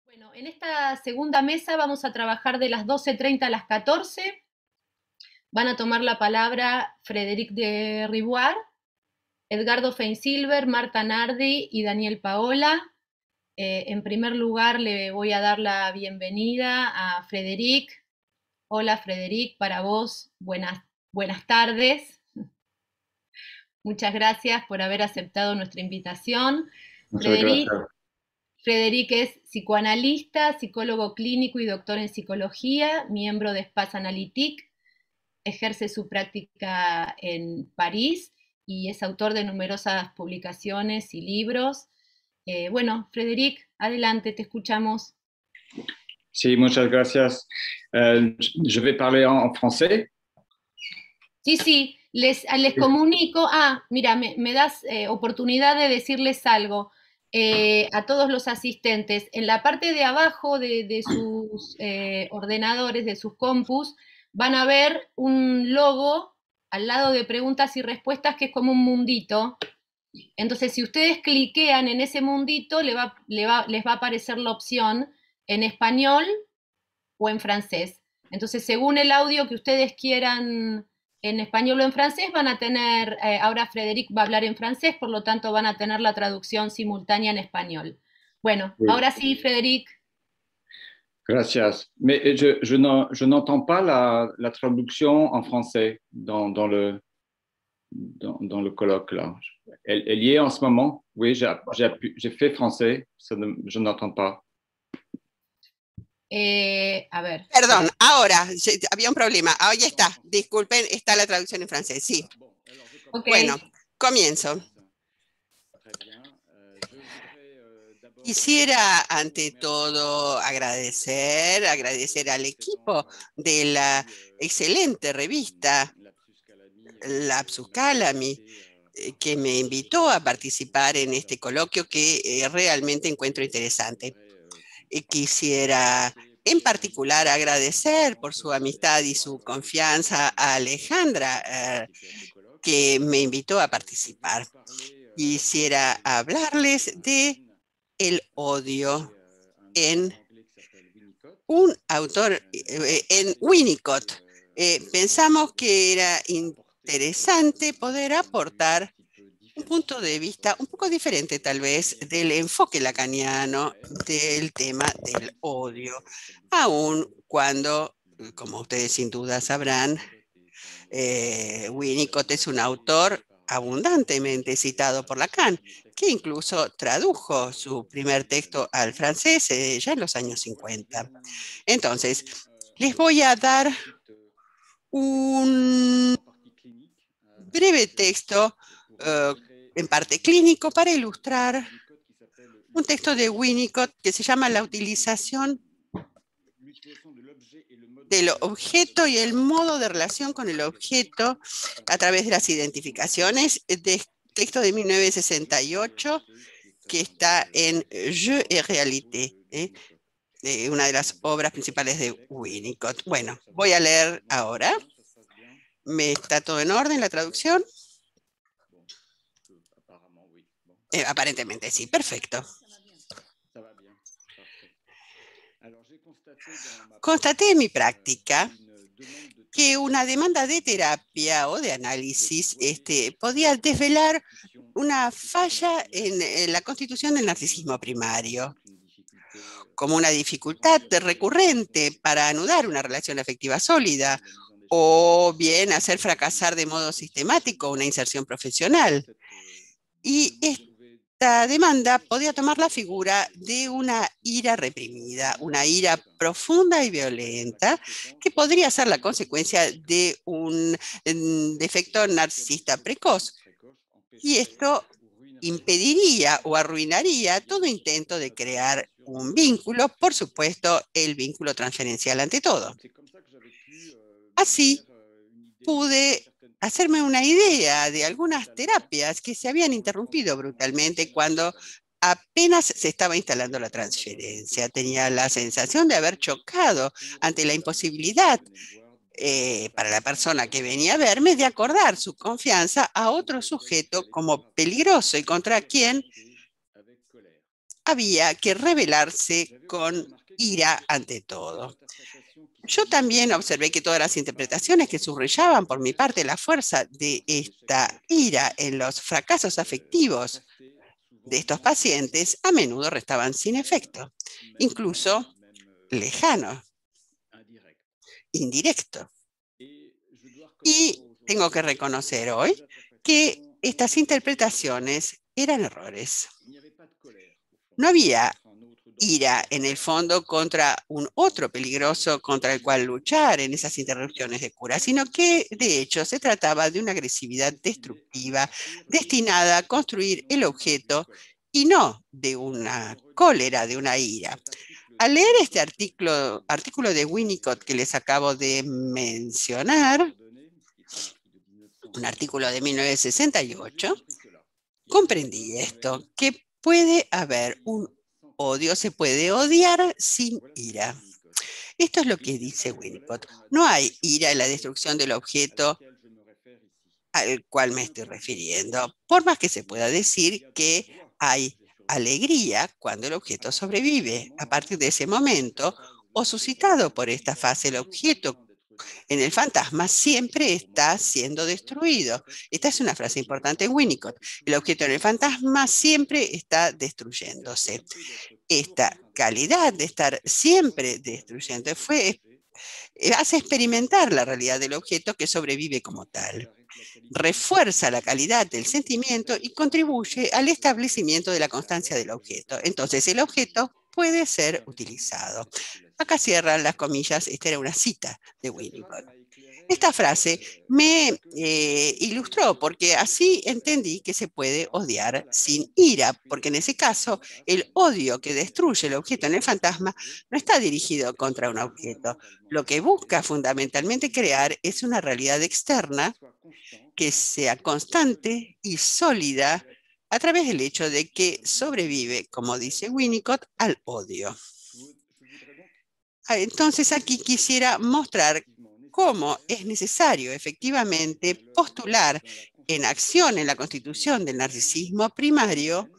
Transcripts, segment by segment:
Bueno, en esta segunda mesa vamos a trabajar de las 12:30 a las 14. Van a tomar la palabra Frédéric de Rivoire, Edgardo Feinsilver, Marta Nardi y Daniel Paola. En primer lugar, le voy a dar la bienvenida a Frédéric. Hola, Frédéric, para vos, buenas tardes. Muchas gracias por haber aceptado nuestra invitación. Muchas gracias. Frédéric es psicoanalista, psicólogo clínico y doctor en psicología, miembro de Espace Analytique, ejerce su práctica en París y es autor de numerosas publicaciones y libros. Bueno, Frédéric, adelante, te escuchamos. Sí, muchas gracias. Je vais parler en français. Sí, les comunico. Mira, me das oportunidad de decirles algo a todos los asistentes. En la parte de abajo de sus ordenadores, de sus compus, van a ver un logo al lado de preguntas y respuestas que es como un mundito. Entonces, si ustedes cliquean en ese mundito, les va a aparecer la opción en español o en francés. Entonces, según el audio que ustedes quieran en español o en francés, van a tener, ahora Frédéric va a hablar en francés, por lo tanto van a tener la traducción simultánea en español. Bueno, Oui. ahora sí, Frédéric. Gracias. Mais je n'entends pas la traduction en français dans le colloque là. Elle y est en ce moment. Oui, j'ai fait français. Je n'entends pas. A ver. Perdón, ahora, había un problema. Ahí está, disculpen, está la traducción en francés, sí. Okay. Bueno, comienzo. Quisiera, ante todo, agradecer al equipo de la excelente revista Lapsus Calami, que me invitó a participar en este coloquio que realmente encuentro interesante. Quisiera en particular agradecer por su amistad y su confianza a Alejandra, que me invitó a participar. Quisiera hablarles de el odio en un autor, en Winnicott. Pensamos que era interesante poder aportar un punto de vista un poco diferente, tal vez, del enfoque lacaniano del tema del odio, aun cuando, como ustedes sin duda sabrán, Winnicott es un autor abundantemente citado por Lacan, que incluso tradujo su primer texto al francés ya en los años 50. Entonces, les voy a dar un breve texto en parte clínico para ilustrar un texto de Winnicott que se llama La utilización del objeto y el modo de relación con el objeto a través de las identificaciones, de texto de 1968 que está en Jeu et réalité, una de las obras principales de Winnicott. Bueno, voy a leer ahora. ¿Está todo en orden la traducción? Aparentemente sí, perfecto. Constaté en mi práctica que una demanda de terapia o de análisis podía desvelar una falla en la constitución del narcisismo primario, como una dificultad recurrente para anudar una relación afectiva sólida, o bien hacer fracasar de modo sistemático una inserción profesional. Y esta demanda podía tomar la figura de una ira reprimida, una ira profunda y violenta, que podría ser la consecuencia de un defecto narcisista precoz. Y esto impediría o arruinaría todo intento de crear un vínculo, por supuesto, el vínculo transferencial ante todo. Así pude hacerme una idea de algunas terapias que se habían interrumpido brutalmente cuando apenas se estaba instalando la transferencia. Tenía la sensación de haber chocado ante la imposibilidad para la persona que venía a verme de acordar su confianza a otro sujeto como peligroso y contra quien había que rebelarse con ira ante todo. Yo también observé que todas las interpretaciones que subrayaban por mi parte la fuerza de esta ira en los fracasos afectivos de estos pacientes a menudo restaban sin efecto, incluso lejano, indirecto. Y tengo que reconocer hoy que estas interpretaciones eran errores. No había ira en el fondo contra un otro peligroso contra el cual luchar en esas interrupciones de cura, sino que de hecho se trataba de una agresividad destructiva destinada a construir el objeto y no de una cólera, de una ira. Al leer este artículo de Winnicott que les acabo de mencionar, un artículo de 1968, comprendí esto, que puede haber un odio, se puede odiar sin ira. Esto es lo que dice Winnicott. No hay ira en la destrucción del objeto al cual me estoy refiriendo, por más que se pueda decir que hay alegría cuando el objeto sobrevive. A partir de ese momento, o suscitado por esta fase, el objeto en el fantasma siempre está siendo destruido. Esta es una frase importante en Winnicott. El objeto en el fantasma siempre está destruyéndose. Esta calidad de estar siempre destruyendo hace experimentar la realidad del objeto que sobrevive como tal. Refuerza la calidad del sentimiento y contribuye al establecimiento de la constancia del objeto. Entonces, el objeto puede ser utilizado. Acá cierran las comillas, esta era una cita de Winnicott. Esta frase me ilustró porque así entendí que se puede odiar sin ira, porque en ese caso el odio que destruye el objeto en el fantasma no está dirigido contra un objeto. Lo que busca fundamentalmente crear es una realidad externa que sea constante y sólida a través del hecho de que sobrevive, como dice Winnicott, al odio. Entonces aquí quisiera mostrar cómo es necesario efectivamente postular en acción en la constitución del narcisismo primario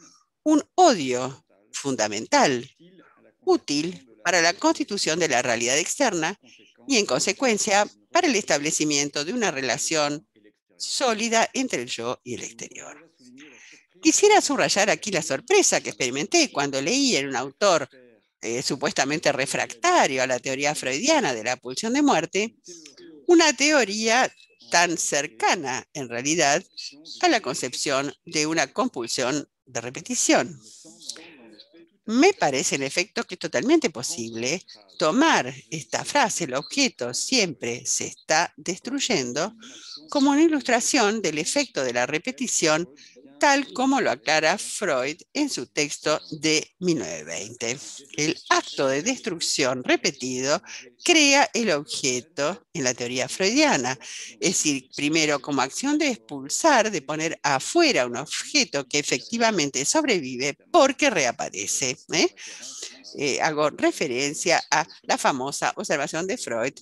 un odio fundamental, útil para la constitución de la realidad externa y en consecuencia para el establecimiento de una relación sólida entre el yo y el exterior. Quisiera subrayar aquí la sorpresa que experimenté cuando leí en un autor supuestamente refractario a la teoría freudiana de la pulsión de muerte, una teoría tan cercana en realidad a la concepción de una compulsión de repetición. Me parece en efecto que es totalmente posible tomar esta frase, el objeto siempre se está destruyendo, como una ilustración del efecto de la repetición, tal como lo aclara Freud en su texto de 1920. El acto de destrucción repetido crea el objeto en la teoría freudiana, es decir, primero como acción de expulsar, de poner afuera un objeto que efectivamente sobrevive porque reaparece. Hago referencia a la famosa observación de Freud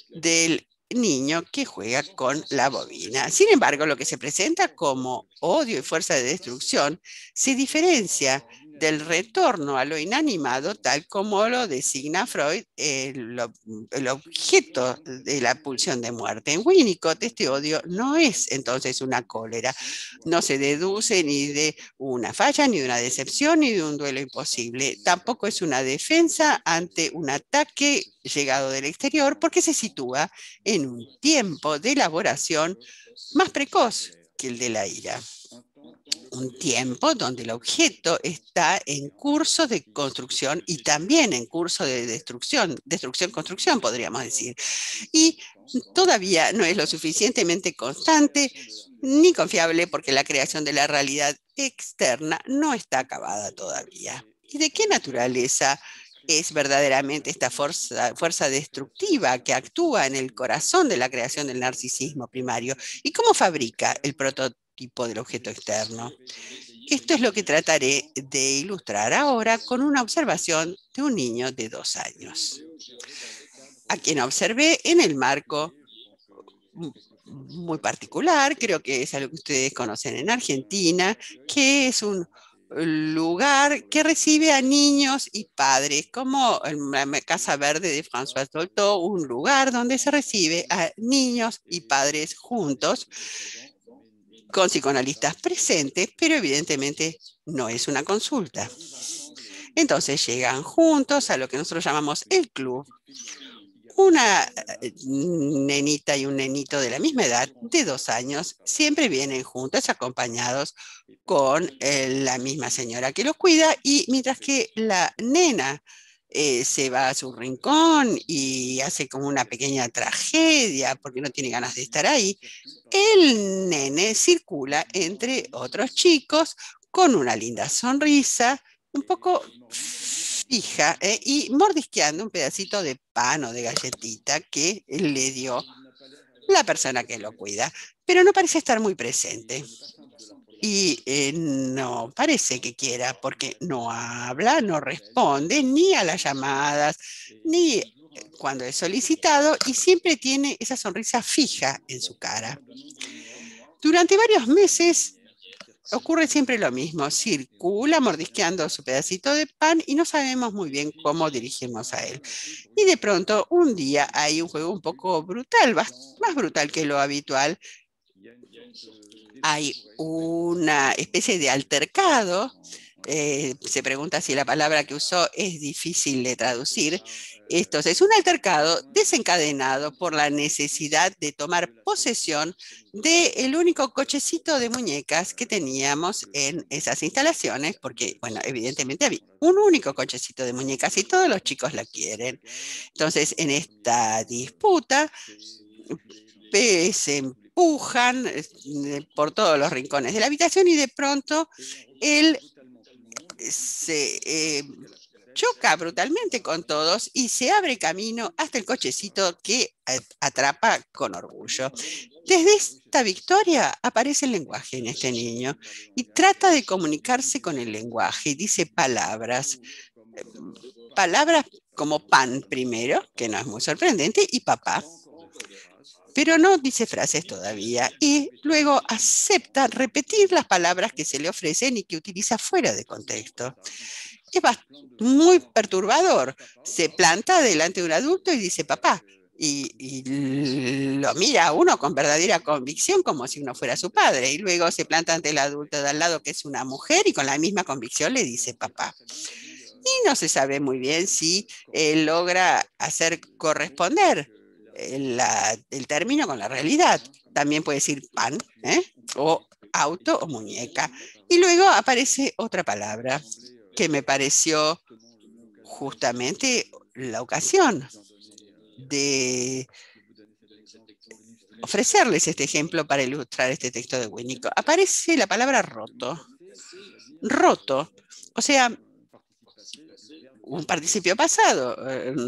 del niño que juega con la bobina. Sin embargo, lo que se presenta como odio y fuerza de destrucción se diferencia del retorno a lo inanimado, tal como lo designa Freud, el objeto de la pulsión de muerte. En Winnicott, este odio no es entonces una cólera, no se deduce ni de una falla, ni de una decepción, ni de un duelo imposible. Tampoco es una defensa ante un ataque llegado del exterior, porque se sitúa en un tiempo de elaboración más precoz que el de la ira. Un tiempo donde el objeto está en curso de construcción y también en curso de destrucción-construcción, podríamos decir. Y todavía no es lo suficientemente constante ni confiable porque la creación de la realidad externa no está acabada todavía. ¿Y de qué naturaleza es verdaderamente esta fuerza destructiva que actúa en el corazón de la creación del narcisismo primario? ¿Y cómo fabrica el prototipo del objeto externo? Esto es lo que trataré de ilustrar ahora con una observación de un niño de 2 años, a quien observé en el marco muy particular, creo que es algo que ustedes conocen en Argentina, que es un lugar que recibe a niños y padres, como en la Casa Verde de François Dolto, un lugar donde se recibe a niños y padres juntos, con psicoanalistas presentes, pero evidentemente no es una consulta. Entonces llegan juntos a lo que nosotros llamamos el club. Una nenita y un nenito de la misma edad, de 2 años, siempre vienen juntos, acompañados con la misma señora que los cuida, y mientras que la nena se va a su rincón y hace como una pequeña tragedia porque no tiene ganas de estar ahí, el nene circula entre otros chicos con una linda sonrisa, un poco fija, y mordisqueando un pedacito de pan o de galletita que le dio la persona que lo cuida, pero no parece estar muy presente. Y no parece que quiera, porque no habla, no responde ni a las llamadas, ni cuando es solicitado, y siempre tiene esa sonrisa fija en su cara. Durante varios meses ocurre siempre lo mismo, circula mordisqueando su pedacito de pan y no sabemos muy bien cómo dirigirnos a él. Y de pronto, un día hay un juego un poco brutal, más brutal que lo habitual. Hay una especie de altercado. Se pregunta si la palabra que usó es difícil de traducir. Entonces, es un altercado desencadenado por la necesidad de tomar posesión del único cochecito de muñecas que teníamos en esas instalaciones, porque, bueno, evidentemente había un único cochecito de muñecas y todos los chicos la quieren. Entonces, en esta disputa, se empujan por todos los rincones de la habitación y de pronto él se choca brutalmente con todos y se abre camino hasta el cochecito que atrapa con orgullo. Desde esta victoria aparece el lenguaje en este niño y trata de comunicarse con el lenguaje y dice palabras como pan primero, que no es muy sorprendente, y papá. Pero no dice frases todavía, y luego acepta repetir las palabras que se le ofrecen y que utiliza fuera de contexto. Es muy perturbador. Se planta delante de un adulto y dice papá, y lo mira a uno con verdadera convicción como si uno fuera su padre, y luego se planta ante el adulto de al lado, que es una mujer, y con la misma convicción le dice papá. Y no se sabe muy bien si logra hacer corresponder el término con la realidad. También puede decir pan, o auto o muñeca. Y luego aparece otra palabra que me pareció justamente la ocasión de ofrecerles este ejemplo para ilustrar este texto de Winnicott. Aparece la palabra roto. Roto. O sea, un participio pasado,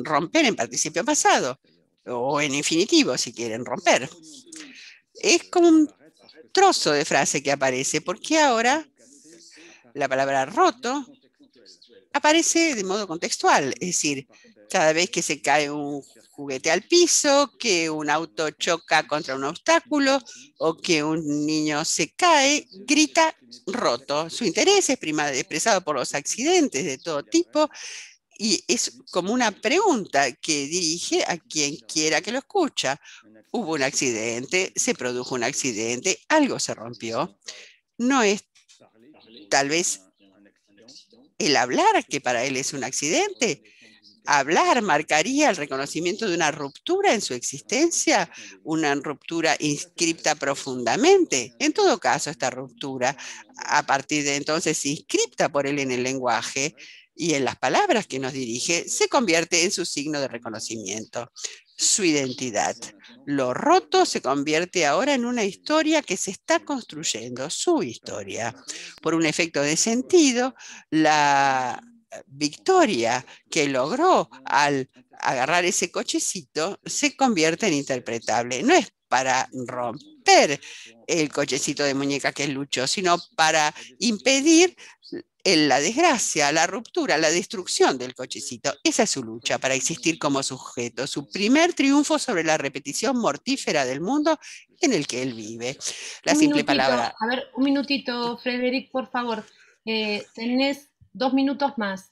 romper en participio pasado, o en infinitivo si quieren romper. Es como un trozo de frase que aparece, porque ahora la palabra roto aparece de modo contextual, es decir, cada vez que se cae un juguete al piso, que un auto choca contra un obstáculo o que un niño se cae, grita roto. Su interés es expresado por los accidentes de todo tipo, y es como una pregunta que dirige a quien quiera que lo escucha. Hubo un accidente, se produjo un accidente, algo se rompió. No es tal vez el hablar, que para él es un accidente. Hablar marcaría el reconocimiento de una ruptura en su existencia, una ruptura inscripta profundamente. En todo caso, esta ruptura, a partir de entonces inscripta por él en el lenguaje y en las palabras que nos dirige, se convierte en su signo de reconocimiento, su identidad. Lo roto se convierte ahora en una historia que se está construyendo, su historia. Por un efecto de sentido, la victoria que logró al agarrar ese cochecito se convierte en interpretable. No es para romper el cochecito de muñeca que luchó, sino para impedir la desgracia, la ruptura, la destrucción del cochecito. Esa es su lucha para existir como sujeto, su primer triunfo sobre la repetición mortífera del mundo en el que él vive. La simple palabra. A ver, un minutito, Frederic, por favor. Tenés 2 minutos más,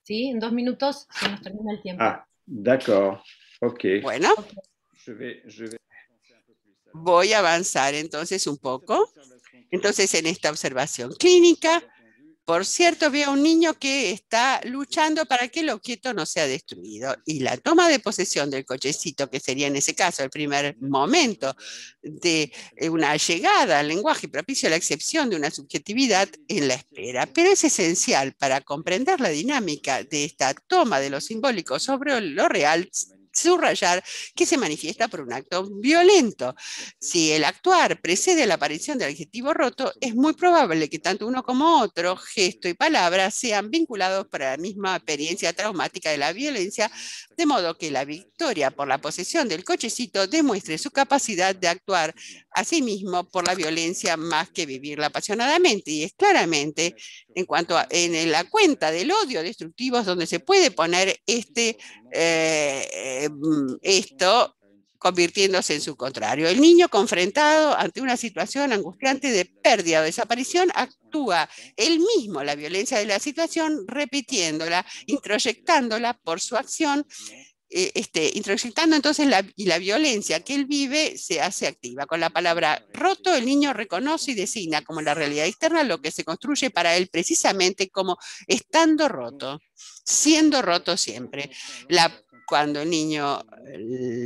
¿sí? En 2 minutos se nos termina el tiempo. Ah, d'accord. Ok. Bueno, Je vais... voy a avanzar entonces un poco. Entonces, en esta observación clínica, por cierto, veo a un niño que está luchando para que el objeto no sea destruido. Y la toma de posesión del cochecito, que sería en ese caso el primer momento de una llegada al lenguaje propicio a la excepción de una subjetividad en la espera. Pero es esencial para comprender la dinámica de esta toma de lo simbólico sobre lo real, subrayar que se manifiesta por un acto violento. Si el actuar precede la aparición del adjetivo roto, es muy probable que tanto uno como otro, gesto y palabra, sean vinculados para la misma experiencia traumática de la violencia, de modo que la victoria por la posesión del cochecito demuestre su capacidad de actuar a sí mismo por la violencia más que vivirla apasionadamente. Y es claramente en cuanto en la cuenta del odio destructivo donde se puede poner esto convirtiéndose en su contrario. El niño confrontado ante una situación angustiante de pérdida o desaparición actúa él mismo la violencia de la situación, repitiéndola, introyectándola por su acción, introyectando entonces la violencia que él vive se hace activa. Con la palabra roto, el niño reconoce y designa como la realidad externa lo que se construye para él precisamente como estando roto, siendo roto siempre. Cuando el niño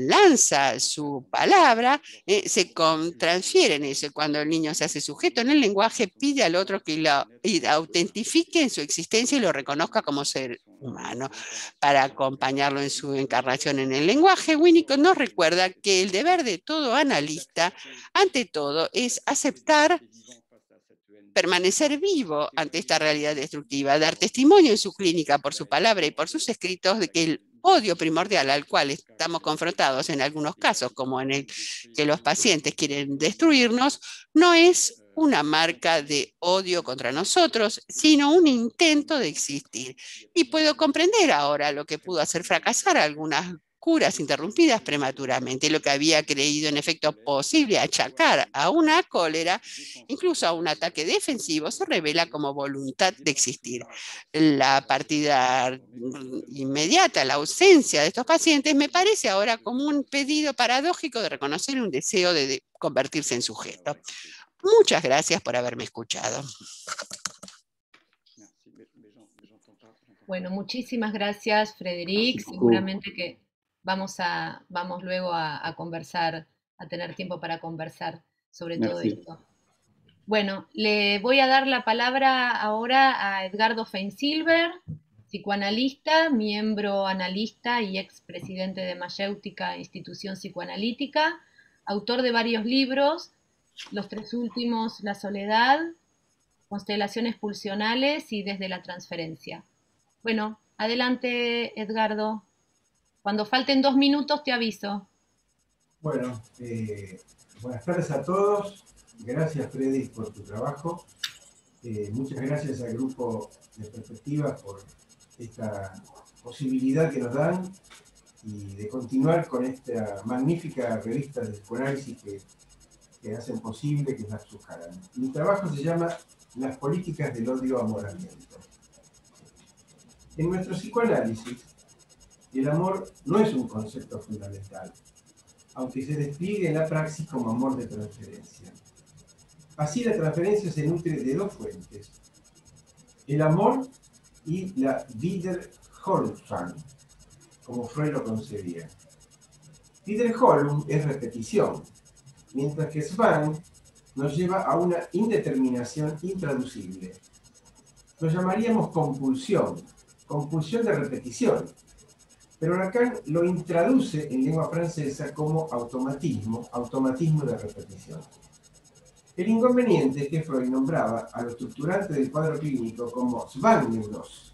lanza su palabra, se transfiere en eso. Cuando el niño se hace sujeto en el lenguaje, pide al otro que lo autentifique en su existencia y lo reconozca como ser humano. Para acompañarlo en su encarnación en el lenguaje, Winnicott nos recuerda que el deber de todo analista, ante todo, es aceptar permanecer vivo ante esta realidad destructiva, dar testimonio en su clínica por su palabra y por sus escritos de que el odio primordial al cual estamos confrontados en algunos casos, como en el que los pacientes quieren destruirnos, no es una marca de odio contra nosotros, sino un intento de existir. Y puedo comprender ahora lo que pudo hacer fracasar algunas curas interrumpidas prematuramente, lo que había creído en efecto posible achacar a una cólera, incluso a un ataque defensivo, se revela como voluntad de existir. La partida inmediata, la ausencia de estos pacientes, me parece ahora como un pedido paradójico de reconocer un deseo de convertirse en sujeto. Muchas gracias por haberme escuchado. Bueno, muchísimas gracias, Frederic. Seguramente que vamos luego a conversar, a tener tiempo para conversar sobre todo esto. Bueno, le voy a dar la palabra ahora a Edgardo Feinsilber, psicoanalista, miembro analista y expresidente de Mayéutica, institución psicoanalítica, autor de varios libros, los 3 últimos, La soledad, Constelaciones pulsionales y Desde la transferencia. Bueno, adelante, Edgardo. Cuando falten 2 minutos te aviso. Bueno, buenas tardes a todos. Gracias, Freddy, por tu trabajo. Muchas gracias al grupo de Perspectivas por esta posibilidad que nos dan y de continuar con esta magnífica revista de psicoanálisis que hacen posible, que es la Absújala. Mi trabajo se llama Las políticas del odio-amoramiento. En nuestro psicoanálisis, el amor no es un concepto fundamental, aunque se despliegue en la praxis como amor de transferencia. Así, la transferencia se nutre de 2 fuentes: el amor y la Wiederholung, como Freud lo concebía. Wiederholung es repetición, mientras que Zwang nos lleva a una indeterminación intraducible. Lo llamaríamos compulsión de repetición, pero Lacan lo intraduce en lengua francesa como automatismo de repetición. El inconveniente es que Freud nombraba a lo estructurante del cuadro clínico como Zwangneurosis,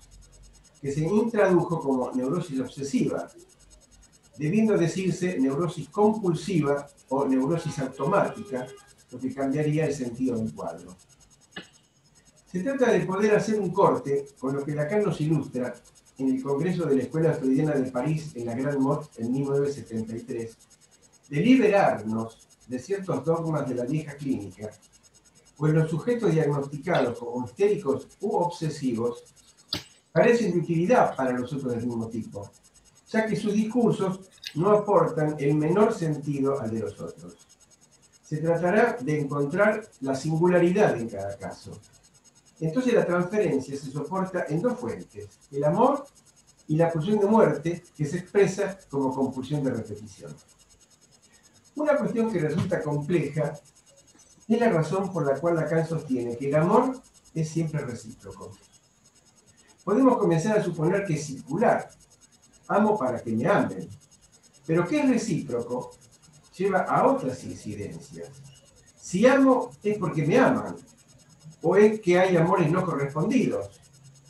que se intradujo como neurosis obsesiva, debiendo decirse neurosis compulsiva o neurosis automática, lo que cambiaría el sentido del cuadro. Se trata de poder hacer un corte con lo que Lacan nos ilustra en el Congreso de la Escuela Freudiana de París en la Gran Motte en 1973, de liberarnos de ciertos dogmas de la vieja clínica o en los sujetos diagnosticados como histéricos u obsesivos, carecen de utilidad para los otros del mismo tipo, ya que sus discursos no aportan el menor sentido al de los otros. Se tratará de encontrar la singularidad en cada caso. Entonces la transferencia se soporta en dos fuentes, el amor y la pulsión de muerte, que se expresa como compulsión de repetición. Una cuestión que resulta compleja es la razón por la cual Lacan sostiene que el amor es siempre recíproco. Podemos comenzar a suponer que es circular. Amo para que me amen. Pero que es recíproco lleva a otras incidencias. Si amo es porque me aman, o es que hay amores no correspondidos,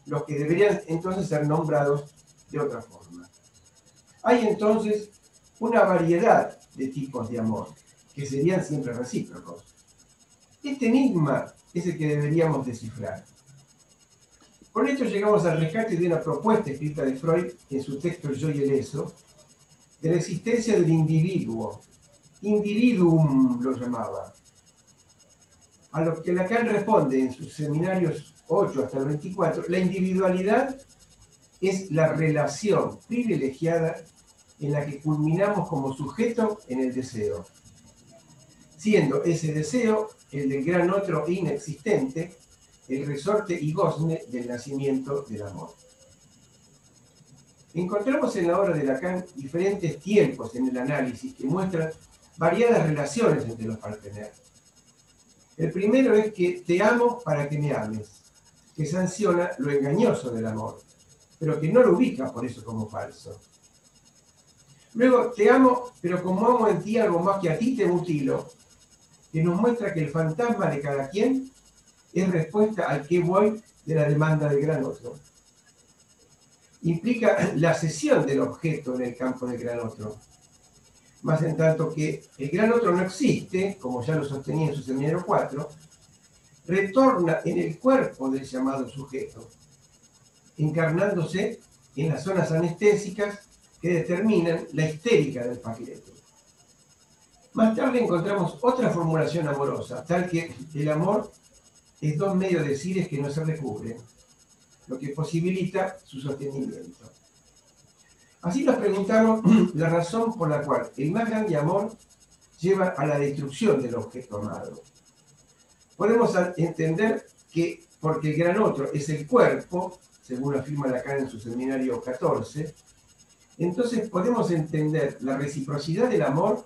los que deberían entonces ser nombrados de otra forma. Hay entonces una variedad de tipos de amor, que serían siempre recíprocos. Este enigma es el que deberíamos descifrar. Con esto llegamos al rescate de una propuesta escrita de Freud en su texto El yo y el eso, de la existencia del individuo. Individuum lo llamaba. A lo que Lacan responde en sus seminarios 8 hasta el 24, la individualidad es la relación privilegiada en la que culminamos como sujeto en el deseo, siendo ese deseo el del gran otro inexistente, el resorte y gozne del nacimiento del amor. Encontramos en la obra de Lacan diferentes tiempos en el análisis que muestran variadas relaciones entre los partener. El primero es que te amo para que me ames, que sanciona lo engañoso del amor, pero que no lo ubica por eso como falso. Luego, te amo, pero como amo en ti algo más que a ti te mutilo, que nos muestra que el fantasma de cada quien es respuesta al qué voy de la demanda del gran otro. Implica la cesión del objeto en el campo del gran otro, más en tanto que el gran otro no existe, como ya lo sostenía en su seminario 4, retorna en el cuerpo del llamado sujeto, encarnándose en las zonas anestésicas que determinan la histérica del paquete. Más tarde encontramos otra formulación amorosa, tal que el amor es dos medios de decires que no se recubren, lo que posibilita su sostenimiento. Así nos preguntamos la razón por la cual el más grande amor lleva a la destrucción del objeto amado. Podemos entender que porque el gran otro es el cuerpo, según afirma Lacan en su seminario 14, entonces podemos entender la reciprocidad del amor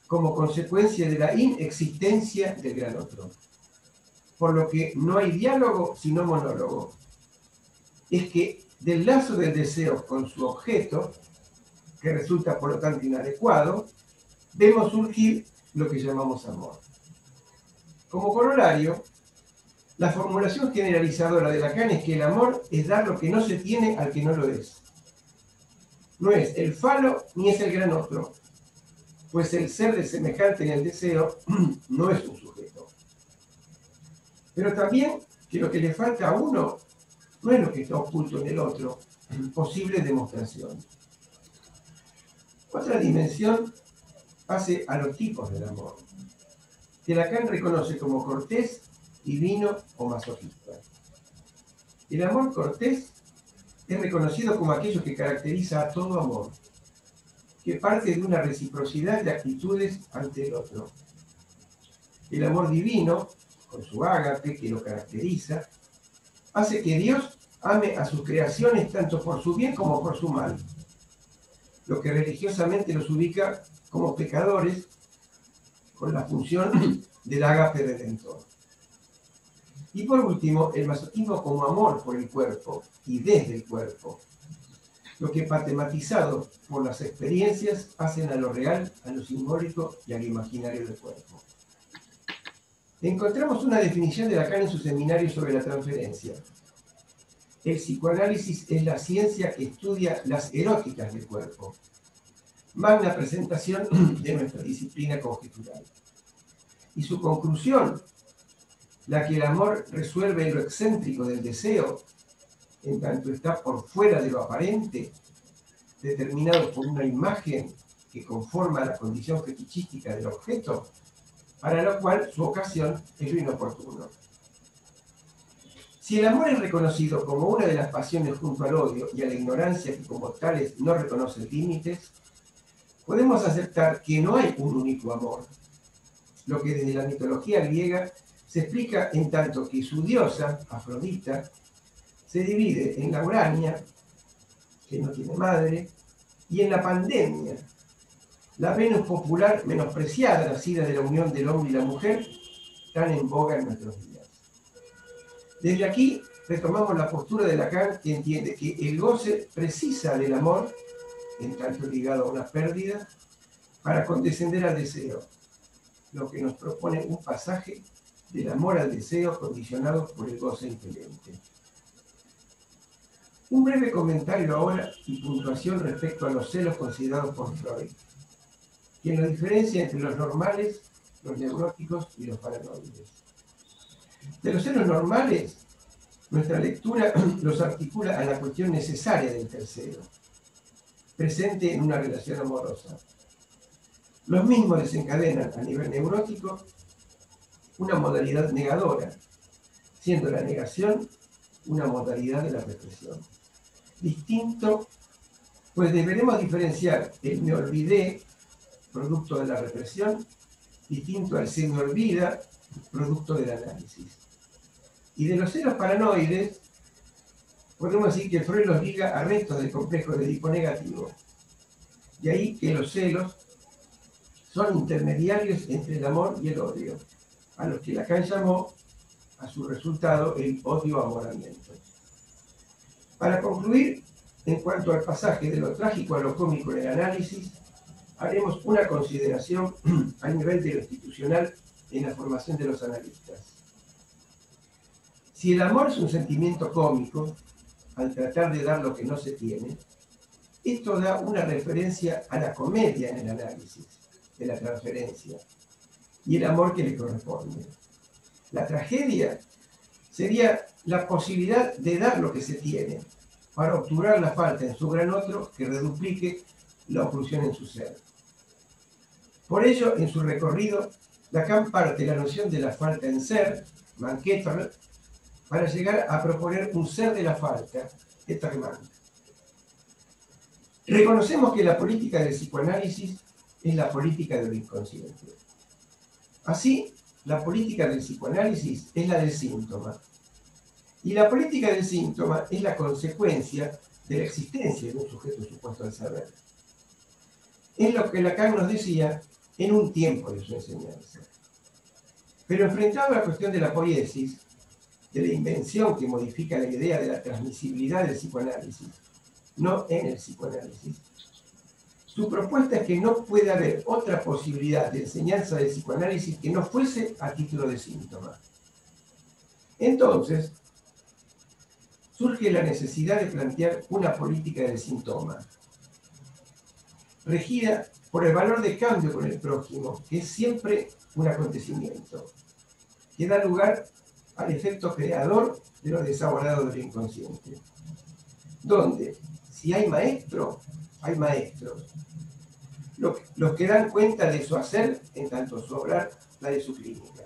como consecuencia de la inexistencia del gran otro. Por lo que no hay diálogo sino monólogo. Es que del lazo del deseo con su objeto, que resulta por lo tanto inadecuado, vemos surgir lo que llamamos amor. Como corolario, la formulación generalizadora de Lacan es que el amor es dar lo que no se tiene al que no lo es. No es el falo ni es el gran otro, pues el ser de semejante en el deseo no es un sujeto. Pero también que lo que le falta a uno no es lo que está oculto en el otro, posible demostración. Otra dimensión hace a los tipos del amor, que Lacan reconoce como cortés, divino o masoquista. El amor cortés es reconocido como aquello que caracteriza a todo amor, que parte de una reciprocidad de actitudes ante el otro. El amor divino, con su ágape que lo caracteriza, hace que Dios ame a sus creaciones tanto por su bien como por su mal, lo que religiosamente los ubica como pecadores con la función del ágape redentor. Y por último, el masoquismo como amor por el cuerpo y desde el cuerpo, lo que patematizado por las experiencias hacen a lo real, a lo simbólico y al imaginario del cuerpo. Encontramos una definición de Lacan en su seminario sobre la transferencia. El psicoanálisis es la ciencia que estudia las eróticas del cuerpo, magna presentación de nuestra disciplina conjetural. Y su conclusión, la que el amor resuelve en lo excéntrico del deseo, en tanto está por fuera de lo aparente, determinado por una imagen que conforma la condición fetichística del objeto, para lo cual su ocasión es lo inoportuno. Si el amor es reconocido como una de las pasiones junto al odio y a la ignorancia que como tales no reconocen límites, podemos aceptar que no hay un único amor, lo que desde la mitología griega se explica en tanto que su diosa, Afrodita, se divide en la Urania, que no tiene madre, y en la Pandemia, la Venus popular menospreciada, nacida de la unión del hombre y la mujer, tan en boga en nuestros días. Desde aquí retomamos la postura de Lacan, que entiende que el goce precisa del amor, en tanto ligado a una pérdida, para condescender al deseo, lo que nos propone un pasaje del amor al deseo condicionado por el goce impelente. Un breve comentario ahora y puntuación respecto a los celos considerados por Freud, quien lo diferencia entre los normales, los neuróticos y los paranoides. De los celos normales, nuestra lectura los articula a la cuestión necesaria del tercero, presente en una relación amorosa. Los mismos desencadenan a nivel neurótico una modalidad negadora, siendo la negación una modalidad de la represión. Distinto, pues deberemos diferenciar el me olvidé, producto de la represión, distinto al se me olvida, producto del análisis. Y de los celos paranoides, podemos decir que Freud los liga a restos del complejo de Edipo negativo. De ahí que los celos son intermediarios entre el amor y el odio, a los que Lacan llamó a su resultado el odio-amoramiento. Para concluir, en cuanto al pasaje de lo trágico a lo cómico en el análisis, haremos una consideración a nivel de lo institucional en la formación de los analistas. Si el amor es un sentimiento cómico, al tratar de dar lo que no se tiene, esto da una referencia a la comedia en el análisis de la transferencia y el amor que le corresponde. La tragedia sería la posibilidad de dar lo que se tiene para obturar la falta en su gran otro que reduplique la oclusión en su ser. Por ello, en su recorrido, Lacan parte la noción de la falta en ser, Manquetal, para llegar a proponer un ser de la falta, Ettermann. Reconocemos que la política del psicoanálisis es la política de lo inconsciente. Así, la política del psicoanálisis es la del síntoma. Y la política del síntoma es la consecuencia de la existencia de un sujeto supuesto al saber. Es lo que Lacan nos decía en un tiempo de su enseñanza. Pero enfrentado a la cuestión de la poiesis, de la invención que modifica la idea de la transmisibilidad del psicoanálisis, no en el psicoanálisis, su propuesta es que no puede haber otra posibilidad de enseñanza del psicoanálisis que no fuese a título de síntoma. Entonces, surge la necesidad de plantear una política del síntoma, regida por el valor de cambio con el prójimo, que es siempre un acontecimiento, que da lugar al efecto creador de lo desabordado del inconsciente, donde, si hay maestro, hay maestros, los que dan cuenta de su hacer, en tanto su obrar, la de su clínica.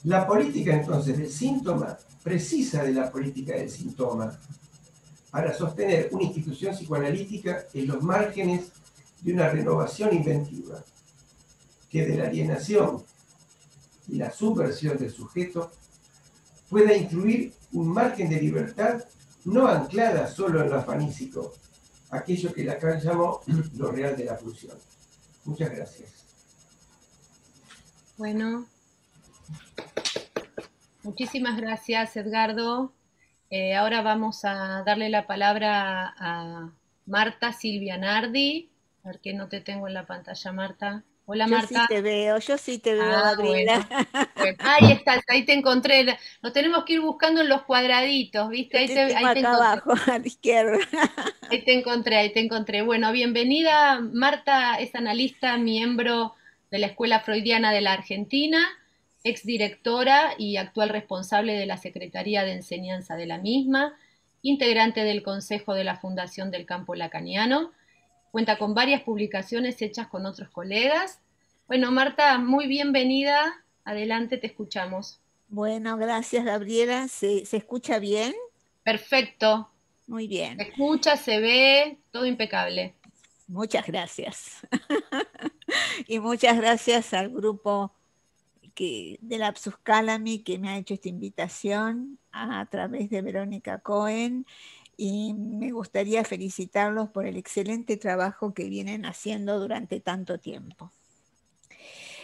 La política, entonces, del síntoma precisa de la política del síntoma para sostener una institución psicoanalítica en los márgenes de una renovación inventiva, que de la alienación y la subversión del sujeto pueda incluir un margen de libertad no anclada solo en lo afanístico, aquello que Lacan llamó lo real de la pulsión. Muchas gracias. Bueno, muchísimas gracias, Edgardo. Ahora vamos a darle la palabra a Marta Silvia Nardi. A ver que no te tengo en la pantalla, Marta. Hola, Marta. Yo sí te veo, Gabriela. Bueno. Ahí estás, ahí te encontré. Nos tenemos que ir buscando en los cuadraditos, ¿viste? Ahí te acá abajo, a la izquierda. Ahí te encontré. Bueno, bienvenida. Marta es analista, miembro de la Escuela Freudiana de la Argentina, exdirectora y actual responsable de la Secretaría de Enseñanza de la misma, integrante del Consejo de la Fundación del Campo Lacaniano. Cuenta con varias publicaciones hechas con otros colegas. Bueno, Marta, muy bienvenida. Adelante, te escuchamos. Bueno, gracias, Gabriela. ¿Se escucha bien? Perfecto. Muy Se bien. escucha, se ve, todo impecable. Muchas gracias. Y muchas gracias al grupo de Lapsus Calami que me ha hecho esta invitación a través de Verónica Cohen, y me gustaría felicitarlos por el excelente trabajo que vienen haciendo durante tanto tiempo.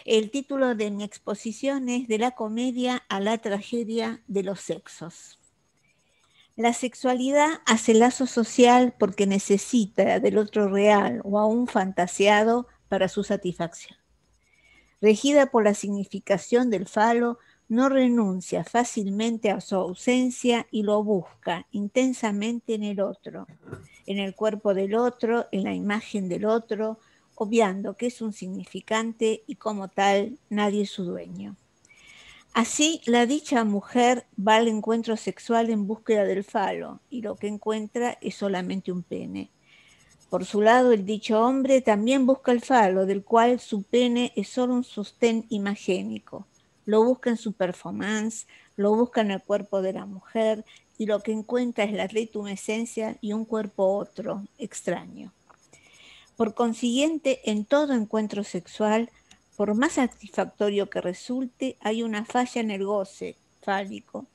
El título de mi exposición es De la comedia a la tragedia de los sexos. La sexualidad hace lazo social porque necesita del otro real o aún fantaseado para su satisfacción. Regida por la significación del falo, no renuncia fácilmente a su ausencia y lo busca intensamente en el otro, en el cuerpo del otro, en la imagen del otro, obviando que es un significante y como tal nadie es su dueño. Así, la dicha mujer va al encuentro sexual en búsqueda del falo y lo que encuentra es solamente un pene. Por su lado, el dicho hombre también busca el falo, del cual su pene es solo un sostén imagénico. Lo busca en su performance, lo busca en el cuerpo de la mujer y lo que encuentra es la retumescencia y un cuerpo otro, extraño. Por consiguiente, en todo encuentro sexual, por más satisfactorio que resulte, hay una falla en el goce fálico.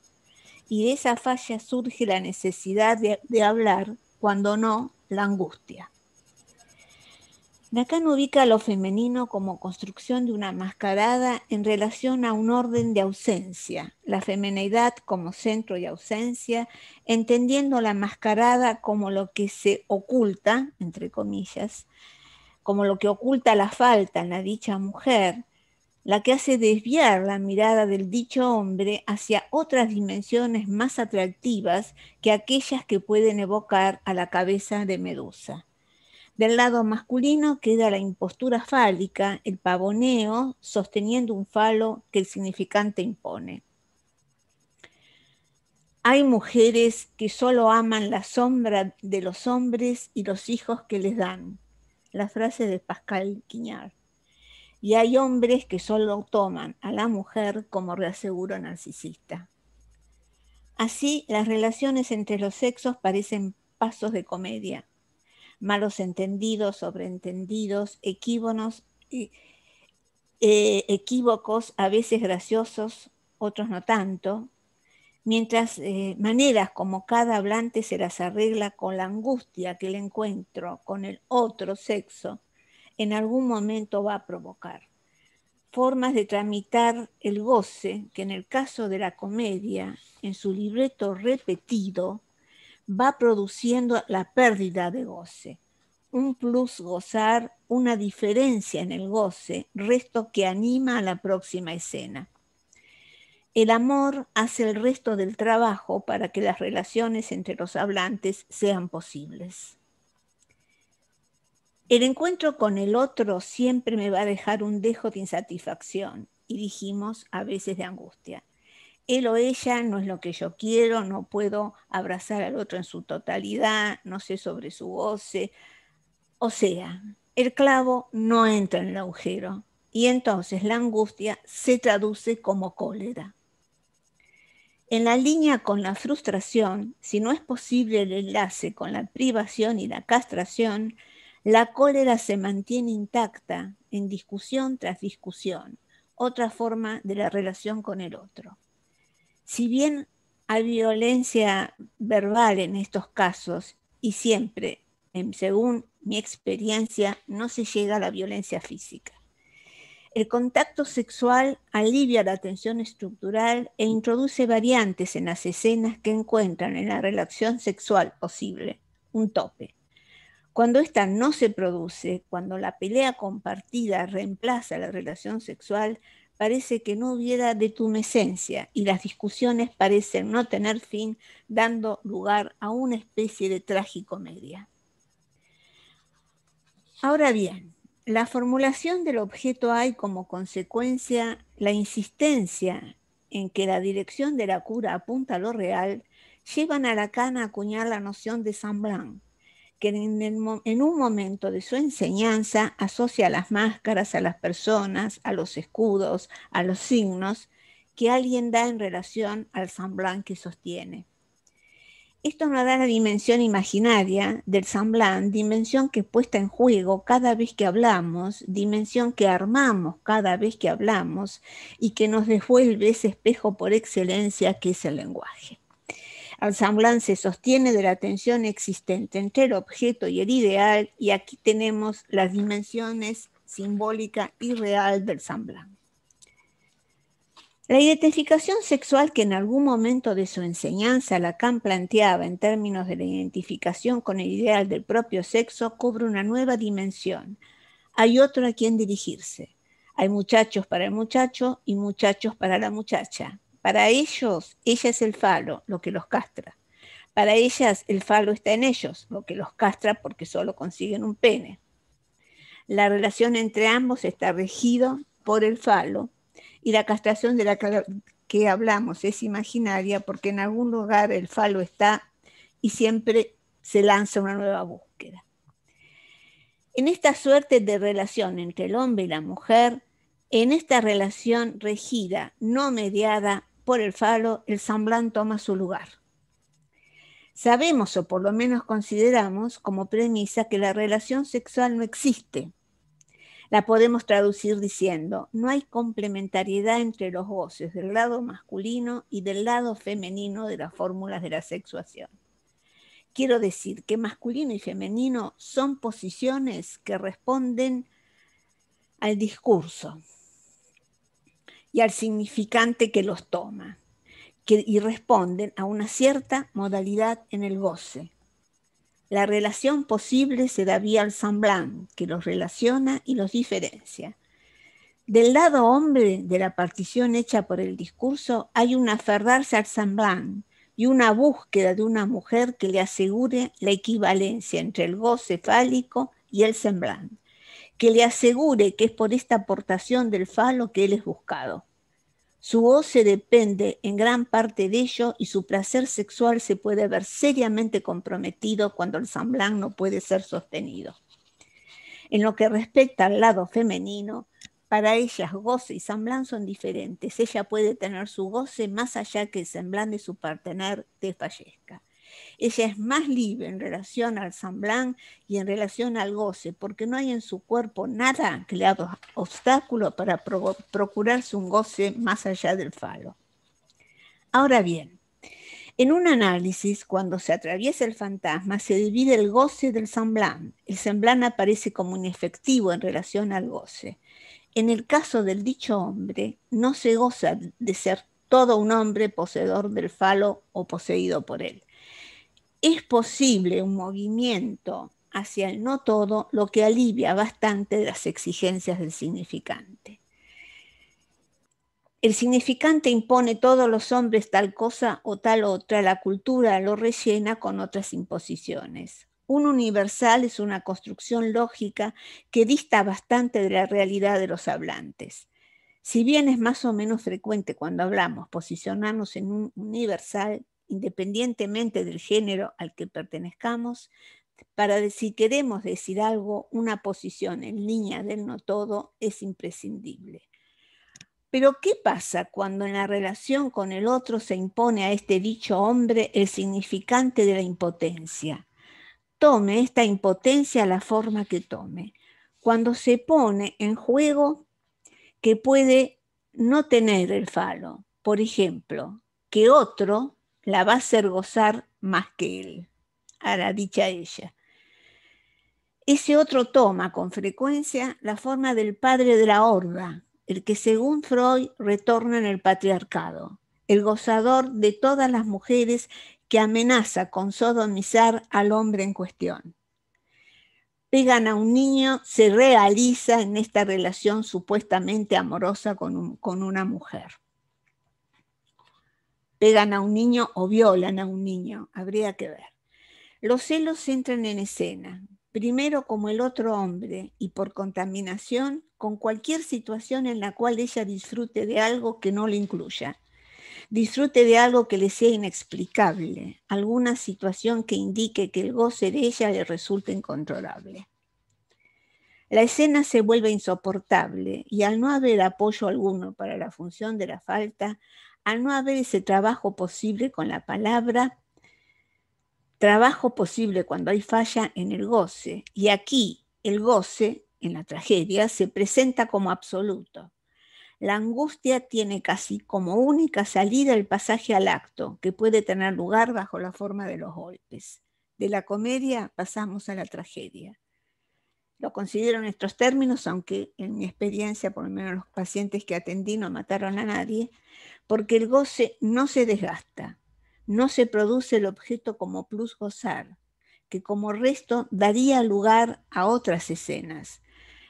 Y de esa falla surge la necesidad de hablar, cuando no, la angustia. Lacan ubica lo femenino como construcción de una mascarada en relación a un orden de ausencia, la femineidad como centro y ausencia, entendiendo la mascarada como lo que se oculta, entre comillas, como lo que oculta la falta en la dicha mujer, la que hace desviar la mirada del dicho hombre hacia otras dimensiones más atractivas que aquellas que pueden evocar a la cabeza de Medusa. Del lado masculino queda la impostura fálica, el pavoneo, sosteniendo un falo que el significante impone. Hay mujeres que solo aman la sombra de los hombres y los hijos que les dan. La frase de Pascal Quignard. Y hay hombres que solo toman a la mujer como reaseguro narcisista. Así, las relaciones entre los sexos parecen pasos de comedia. Malos entendidos, sobreentendidos, equívocos, a veces graciosos, otros no tanto, mientras maneras como cada hablante se las arregla con la angustia que el encuentro con el otro sexo en algún momento va a provocar. Formas de tramitar el goce que en el caso de la comedia, en su libreto repetido, va produciendo la pérdida de goce. Un plus gozar, una diferencia en el goce, resto que anima a la próxima escena. El amor hace el resto del trabajo para que las relaciones entre los hablantes sean posibles. El encuentro con el otro siempre me va a dejar un dejo de insatisfacción y dijimos a veces de angustia. Él o ella no es lo que yo quiero, no puedo abrazar al otro en su totalidad, no sé sobre su goce. O sea, el clavo no entra en el agujero y entonces la angustia se traduce como cólera. En la línea con la frustración, si no es posible el enlace con la privación y la castración, la cólera se mantiene intacta en discusión tras discusión, otra forma de la relación con el otro. Si bien hay violencia verbal en estos casos y siempre, según mi experiencia, no se llega a la violencia física. El contacto sexual alivia la tensión estructural e introduce variantes en las escenas que encuentran en la relación sexual posible, un tope. Cuando esta no se produce, cuando la pelea compartida reemplaza la relación sexual, parece que no hubiera detumescencia y las discusiones parecen no tener fin, dando lugar a una especie de tragicomedia. Ahora bien, la formulación del objeto hay como consecuencia la insistencia en que la dirección de la cura apunta a lo real, llevan a Lacan a acuñar la noción de semblant, que en un momento de su enseñanza asocia a las máscaras, a las personas, a los escudos, a los signos que alguien da en relación al semblant que sostiene. Esto nos da la dimensión imaginaria del semblant, dimensión que es puesta en juego cada vez que hablamos, dimensión que armamos cada vez que hablamos y que nos devuelve ese espejo por excelencia que es el lenguaje. El semblant se sostiene de la tensión existente entre el objeto y el ideal, y aquí tenemos las dimensiones simbólica y real del semblant. La identificación sexual que en algún momento de su enseñanza Lacan planteaba en términos de la identificación con el ideal del propio sexo cobra una nueva dimensión. Hay otro a quien dirigirse. Hay muchachos para el muchacho y muchachos para la muchacha. Para ellos, ella es el falo, lo que los castra. Para ellas, el falo está en ellos, lo que los castra porque solo consiguen un pene. La relación entre ambos está regido por el falo, y la castración de la que hablamos es imaginaria porque en algún lugar el falo está y siempre se lanza una nueva búsqueda. En esta suerte de relación entre el hombre y la mujer, en esta relación regida, no mediada por el falo, el semblant toma su lugar. Sabemos, o por lo menos consideramos como premisa, que la relación sexual no existe. La podemos traducir diciendo, no hay complementariedad entre los goces del lado masculino y del lado femenino de las fórmulas de la sexuación. Quiero decir que masculino y femenino son posiciones que responden al discurso y al significante que los toma, y responden a una cierta modalidad en el goce. La relación posible se da vía al semblant, que los relaciona y los diferencia. Del lado hombre de la partición hecha por el discurso hay un aferrarse al semblant y una búsqueda de una mujer que le asegure la equivalencia entre el goce fálico y el semblant, que le asegure que es por esta aportación del falo que él es buscado. Su goce depende en gran parte de ello y su placer sexual se puede ver seriamente comprometido cuando el semblant no puede ser sostenido. En lo que respecta al lado femenino, para ellas goce y semblant son diferentes. Ella puede tener su goce más allá que el semblant de su partener desfallezca. Ella es más libre en relación al semblant y en relación al goce, porque no hay en su cuerpo nada que le haga obstáculo para procurarse un goce más allá del falo. Ahora bien, en un análisis, cuando se atraviesa el fantasma, se divide el goce del semblant. El semblant aparece como inefectivo en relación al goce. En el caso del dicho hombre, no se goza de ser todo un hombre poseedor del falo o poseído por él. Es posible un movimiento hacia el no todo, lo que alivia bastante de las exigencias del significante. El significante impone todos los hombres tal cosa o tal otra, la cultura lo rellena con otras imposiciones. Un universal es una construcción lógica que dista bastante de la realidad de los hablantes. Si bien es más o menos frecuente cuando hablamos posicionarnos en un universal, independientemente del género al que pertenezcamos, para si queremos decir algo, una posición en línea del no todo es imprescindible. Pero ¿qué pasa cuando en la relación con el otro se impone a este dicho hombre el significante de la impotencia? Tome esta impotencia la forma que tome. Cuando se pone en juego que puede no tener el falo, por ejemplo, que otro la va a hacer gozar más que él, a la dicha ella. Ese otro toma con frecuencia la forma del padre de la horda, el que según Freud retorna en el patriarcado, el gozador de todas las mujeres que amenaza con sodomizar al hombre en cuestión. Pegan a un niño, se realiza en esta relación supuestamente amorosa con una mujer. Pegan a un niño o violan a un niño, habría que ver. Los celos entran en escena, primero como el otro hombre y por contaminación con cualquier situación en la cual ella disfrute de algo que no le incluya. disfrute de algo que le sea inexplicable, alguna situación que indique que el goce de ella le resulte incontrolable. La escena se vuelve insoportable y al no haber apoyo alguno para la función de la falta, al no haber ese trabajo posible con la palabra, trabajo posible cuando hay falla en el goce, y aquí el goce, en la tragedia, se presenta como absoluto. La angustia tiene casi como única salida el pasaje al acto, que puede tener lugar bajo la forma de los golpes. De la comedia pasamos a la tragedia. Lo considero en estos términos, aunque en mi experiencia, por lo menos los pacientes que atendí no mataron a nadie, porque el goce no se desgasta, no se produce el objeto como plus gozar, que como resto daría lugar a otras escenas.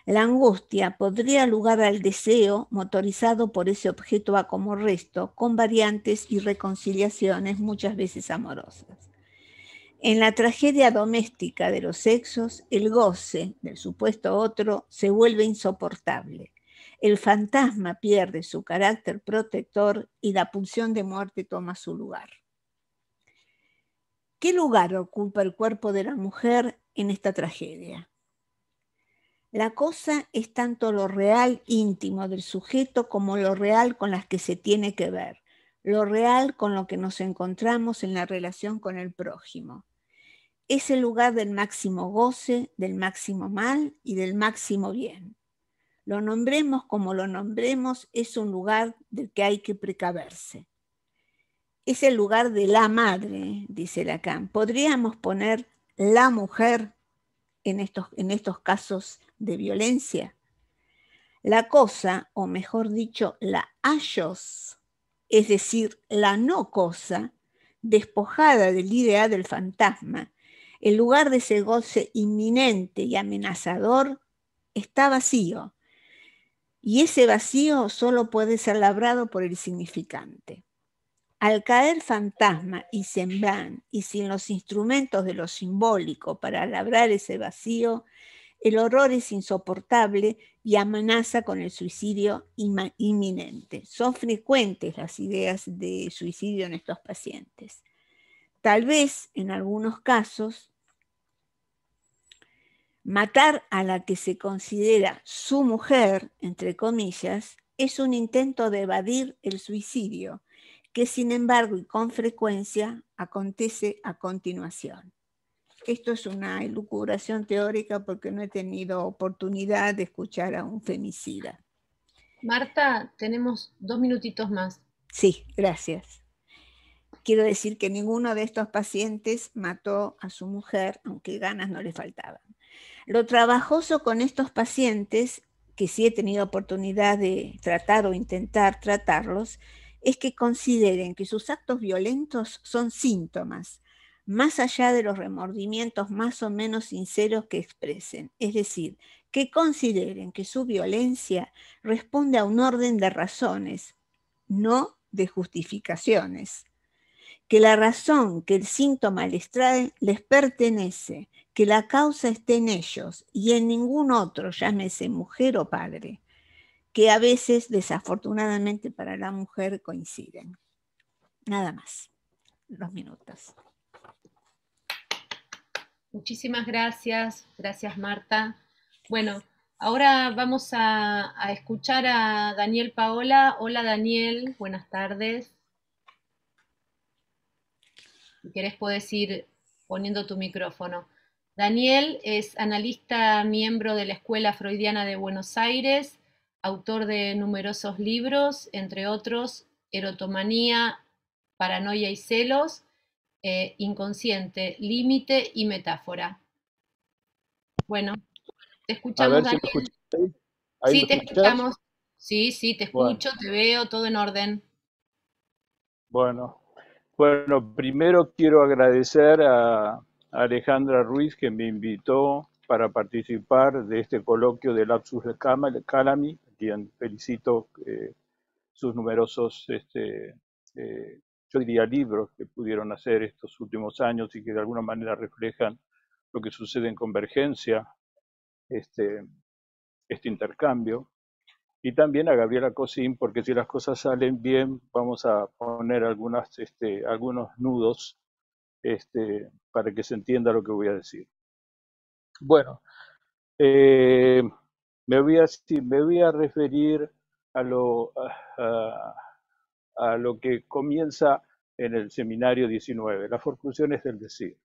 La angustia podría lugar al deseo motorizado por ese objeto a como resto, con variantes y reconciliaciones muchas veces amorosas. En la tragedia doméstica de los sexos, el goce del supuesto otro se vuelve insoportable. El fantasma pierde su carácter protector y la pulsión de muerte toma su lugar. ¿Qué lugar ocupa el cuerpo de la mujer en esta tragedia? La cosa es tanto lo real íntimo del sujeto como lo real con las que se tiene que ver, lo real con lo que nos encontramos en la relación con el prójimo. Es el lugar del máximo goce, del máximo mal y del máximo bien. Lo nombremos como lo nombremos, es un lugar del que hay que precaverse. Es el lugar de la madre, dice Lacan. ¿Podríamos poner la mujer en estos casos de violencia? La cosa, o mejor dicho, la ayos, es decir, la no cosa, despojada del ideal del fantasma, el lugar de ese goce inminente y amenazador, está vacío. Y ese vacío solo puede ser labrado por el significante. Al caer fantasma y semblán, y sin los instrumentos de lo simbólico para labrar ese vacío, el horror es insoportable y amenaza con el suicidio inminente. Son frecuentes las ideas de suicidio en estos pacientes. Tal vez, en algunos casos, matar a la que se considera su mujer, entre comillas, es un intento de evadir el suicidio, que sin embargo y con frecuencia acontece a continuación. Esto es una elucubración teórica porque no he tenido oportunidad de escuchar a un femicida. Marta, tenemos 2 minutitos más. Sí, gracias. Quiero decir que ninguno de estos pacientes mató a su mujer, aunque ganas no le faltaban. Lo trabajoso con estos pacientes, que sí he tenido oportunidad de tratar o intentar tratarlos, es que consideren que sus actos violentos son síntomas, más allá de los remordimientos más o menos sinceros que expresen. Es decir, que consideren que su violencia responde a un orden de razones, no de justificaciones. Que la razón que el síntoma les trae les pertenece, que la causa esté en ellos y en ningún otro, llámese mujer o padre, que a veces, desafortunadamente para la mujer, coinciden. Nada más. 2 minutos. Muchísimas gracias. Gracias, Marta. Bueno, ahora vamos a escuchar a Daniel Paola. Hola, Daniel. Buenas tardes. Si querés, podés ir poniendo tu micrófono. Daniel es analista miembro de la Escuela Freudiana de Buenos Aires, autor de numerosos libros, entre otros Erotomanía, Paranoia y Celos, Inconsciente, Límite y Metáfora. Bueno, te escuchamos, Daniel. si me escucháis. ¿Ahí sí, te escuchamos. Sí, te escucho, bueno. Te veo, todo en orden. Bueno, primero quiero agradecer a Alejandra Ruiz que me invitó para participar de este coloquio de Lapsus Calami, quien felicito sus numerosos, yo diría, libros que pudieron hacer estos últimos años y que de alguna manera reflejan lo que sucede en Convergencia, este intercambio. y también a Gabriela Cosín, porque si las cosas salen bien, vamos a poner algunos nudos para que se entienda lo que voy a decir. Bueno, me voy a referir a lo que comienza en el seminario 19, las forclusiones del decir,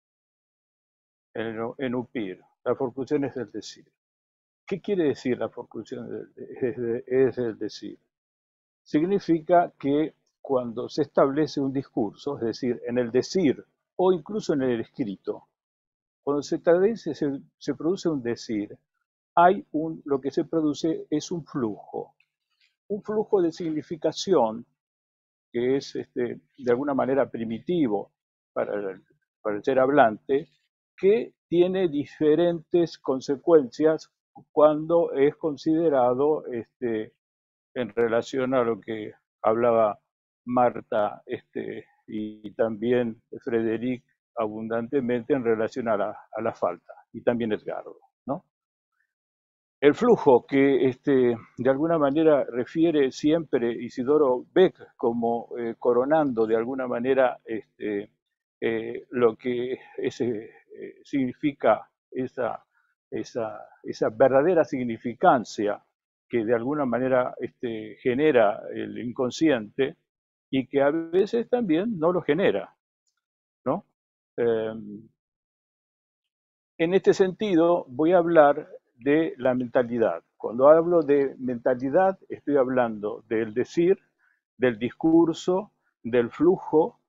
en Upir, las forclusiones del decir. ¿Qué quiere decir la forclusión del decir? Significa que cuando se establece un discurso, es decir, en el decir o incluso en el escrito, cuando se produce un decir, lo que se produce es un flujo de significación que es de alguna manera primitivo para el ser hablante, que tiene diferentes consecuencias cuando es considerado en relación a lo que hablaba Marta y también Frederic abundantemente en relación a la falta, y también Edgardo, ¿no? El flujo que de alguna manera refiere siempre Isidoro Beck como coronando de alguna manera lo que significa esa verdadera significancia que de alguna manera genera el inconsciente y que a veces también no lo genera, ¿no? En este sentido voy a hablar de la mentalidad. Cuando hablo de mentalidad, estoy hablando del decir, del discurso, del flujo,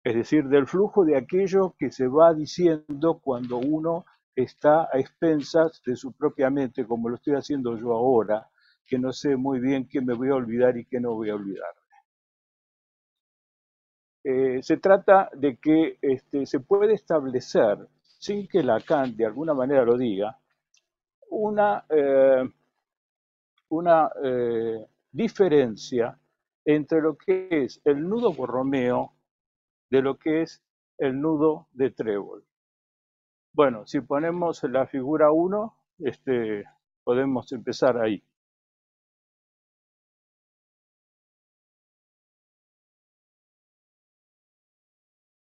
es decir, del flujo de aquello que se va diciendo cuando uno está a expensas de su propia mente, como lo estoy haciendo yo ahora, que no sé muy bien qué me voy a olvidar y qué no voy a olvidar. Se trata de que se puede establecer, sin que Lacan de alguna manera lo diga, una diferencia entre lo que es el nudo Borromeo de lo que es el nudo de trébol. Bueno, si ponemos la figura 1, podemos empezar ahí.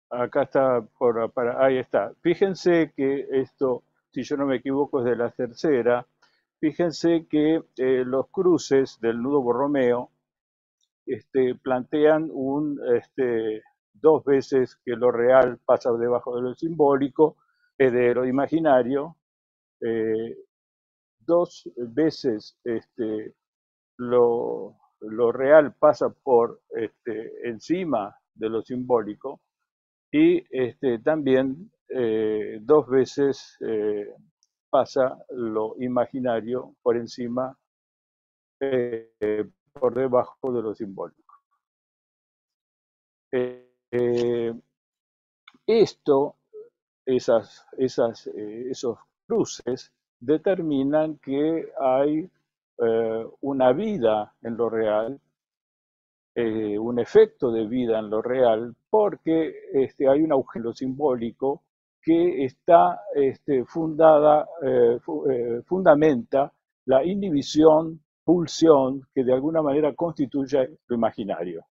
Acá está, ahí está. Fíjense que esto, si yo no me equivoco, es de la tercera. Fíjense que los cruces del nudo Borromeo plantean dos veces que lo real pasa debajo de lo simbólico, de lo imaginario, dos veces lo real pasa por encima de lo simbólico, y también dos veces pasa lo imaginario por encima, por debajo de lo simbólico. Esos cruces determinan que hay una vida en lo real, un efecto de vida en lo real, porque hay un agujero simbólico que está fundamenta la inhibición, pulsión, que de alguna manera constituye lo imaginario.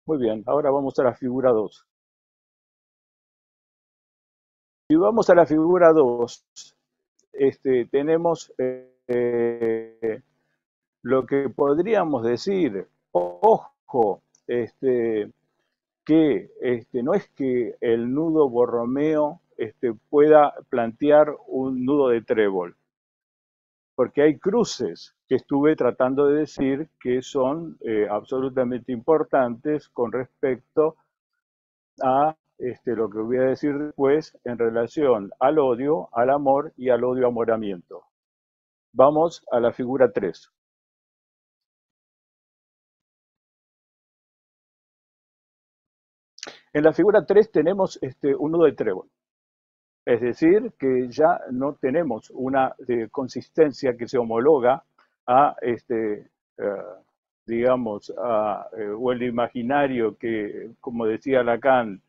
Muy bien, ahora vamos a la figura 2. Si vamos a la figura 2, tenemos lo que podríamos decir, ojo, que no es que el nudo Borromeo pueda plantear un nudo de trébol, porque hay cruces que estuve tratando de decir que son absolutamente importantes con respecto a lo que voy a decir después en relación al odio, al amor y al odio-amoramiento. Vamos a la figura 3. En la figura 3 tenemos un nudo de trébol. Es decir, que ya no tenemos una consistencia que se homologa a, digamos, o el imaginario que, como decía Lacan,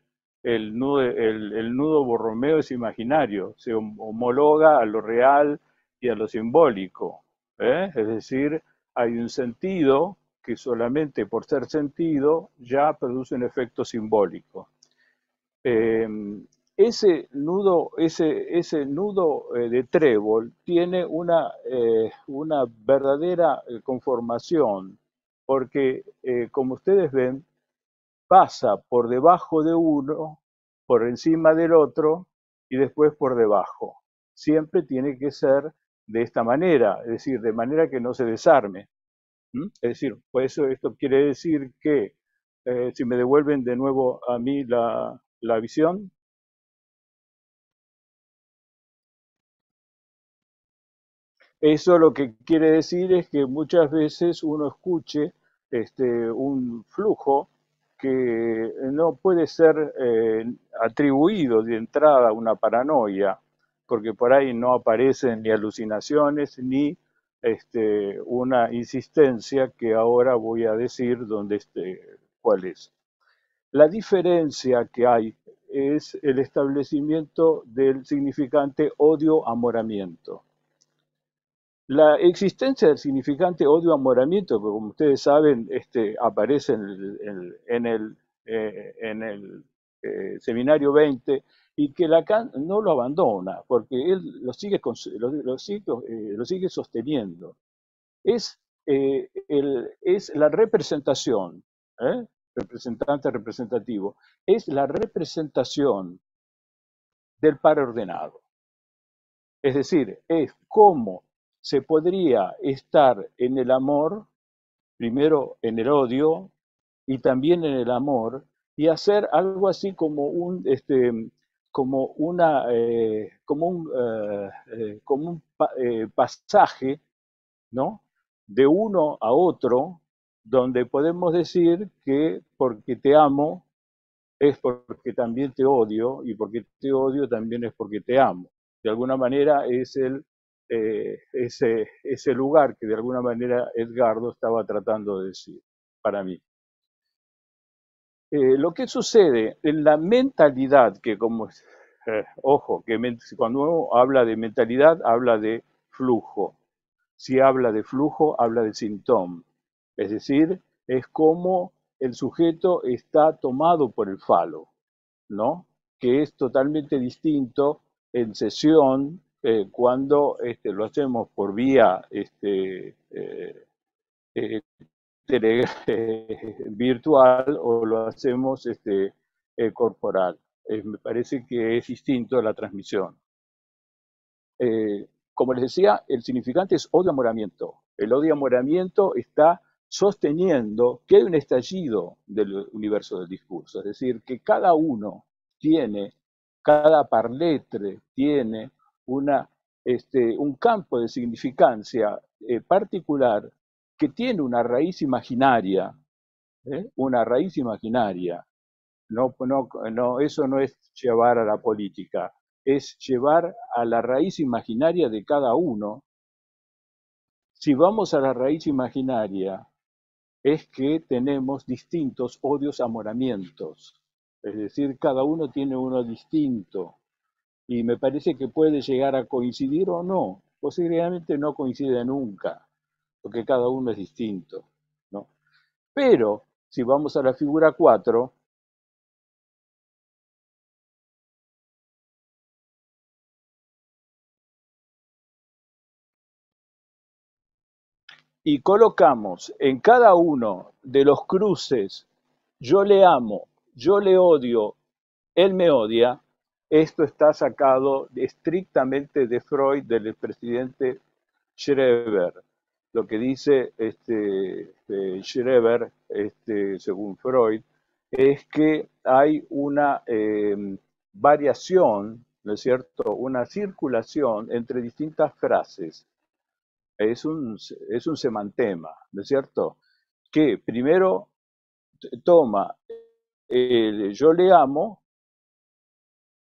el nudo Borromeo es imaginario, se homologa a lo real y a lo simbólico, es decir, hay un sentido que solamente por ser sentido ya produce un efecto simbólico. Ese nudo de trébol tiene una verdadera conformación, porque como ustedes ven, pasa por debajo de uno, por encima del otro y después por debajo. Siempre tiene que ser de esta manera, es decir, de manera que no se desarme. Es decir, por eso esto quiere decir que, si me devuelven de nuevo a mí la visión. Eso lo que quiere decir es que muchas veces uno escuche un flujo que no puede ser atribuido de entrada a una paranoia, porque por ahí no aparecen ni alucinaciones ni una insistencia que ahora voy a decir cuál es. La diferencia que hay es el establecimiento del significante odio-amoramiento. La existencia del significante odio-amoramiento, que como ustedes saben aparece en el seminario 20, y que Lacan no lo abandona, porque él lo sigue sosteniendo. Es la representación, representante representativo, es la representación del par ordenado. Es decir, es cómo se podría estar en el amor, primero en el odio y también en el amor, y hacer algo así como un pasaje, ¿no?, de uno a otro, donde podemos decir que porque te amo es porque también te odio, y porque te odio también es porque te amo. De alguna manera es ese lugar que de alguna manera Edgardo estaba tratando de decir para mí. Lo que sucede en la mentalidad, que ojo, que cuando uno habla de mentalidad, habla de flujo. Si habla de flujo, habla de síntoma. Es decir, es como el sujeto está tomado por el falo, ¿no?, que es totalmente distinto en sesión cuando lo hacemos por vía virtual, o lo hacemos corporal. Me parece que es distinto la transmisión. Como les decía, el significante es odio-amoramiento. El odio-amoramiento está sosteniendo que hay un estallido del universo del discurso, es decir, que cada uno tiene, cada parletre tiene un campo de significancia particular que tiene una raíz imaginaria, No, eso no es llevar a la política, es llevar a la raíz imaginaria de cada uno. Si vamos a la raíz imaginaria, es que tenemos distintos odios-amoramientos, es decir, cada uno tiene uno distinto, y me parece que puede llegar a coincidir o no, posiblemente no coincide nunca, porque cada uno es distinto, ¿no? Pero si vamos a la figura 4, y colocamos en cada uno de los cruces yo le amo, yo le odio, él me odia, esto está sacado estrictamente de Freud, del presidente Schreber. Lo que dice Schreber, según Freud, es que hay una variación, ¿no es cierto?, una circulación entre distintas frases. Es un semantema, ¿no es cierto?, que primero toma el yo le amo,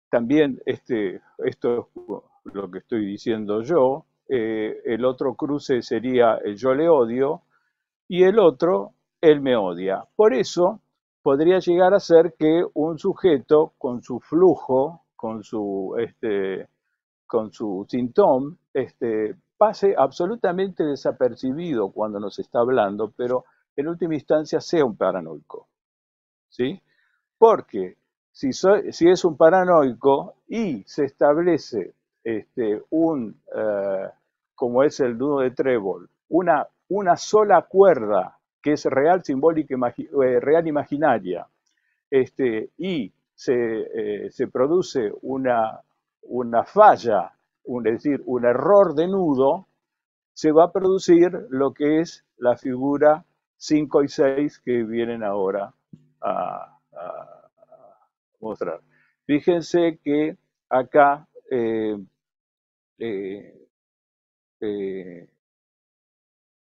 también esto es lo que estoy diciendo yo, el otro cruce sería el yo le odio, y el otro, él me odia. Por eso podría llegar a ser que un sujeto con su flujo, con su síntoma, pase absolutamente desapercibido cuando nos está hablando, pero en última instancia sea un paranoico, ¿sí? Porque si es un paranoico y se establece como es el nudo de trébol, una sola cuerda que es real, simbólica, real imaginaria, y se produce una falla, es decir, un error de nudo, se va a producir lo que es la figura 5 y 6 que vienen ahora a mostrar. Fíjense que acá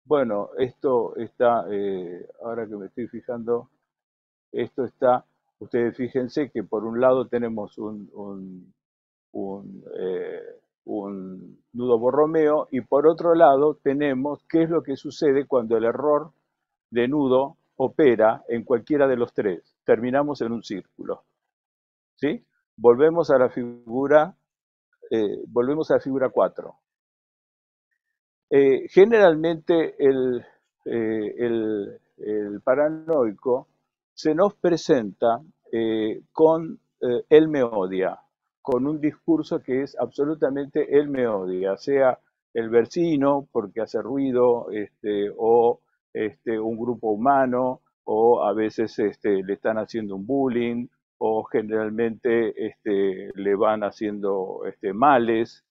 bueno, esto está, ahora que me estoy fijando, esto está, ustedes fíjense que por un lado tenemos un nudo Borromeo y por otro lado tenemos qué es lo que sucede cuando el error de nudo opera en cualquiera de los tres. Terminamos en un círculo. ¿Sí? Volvemos a la figura 4. Generalmente el paranoico se nos presenta con él me odia, con un discurso que es absolutamente él me odia, sea el vecino porque hace ruido, o un grupo humano, o a veces le están haciendo un bullying, o generalmente le van haciendo males.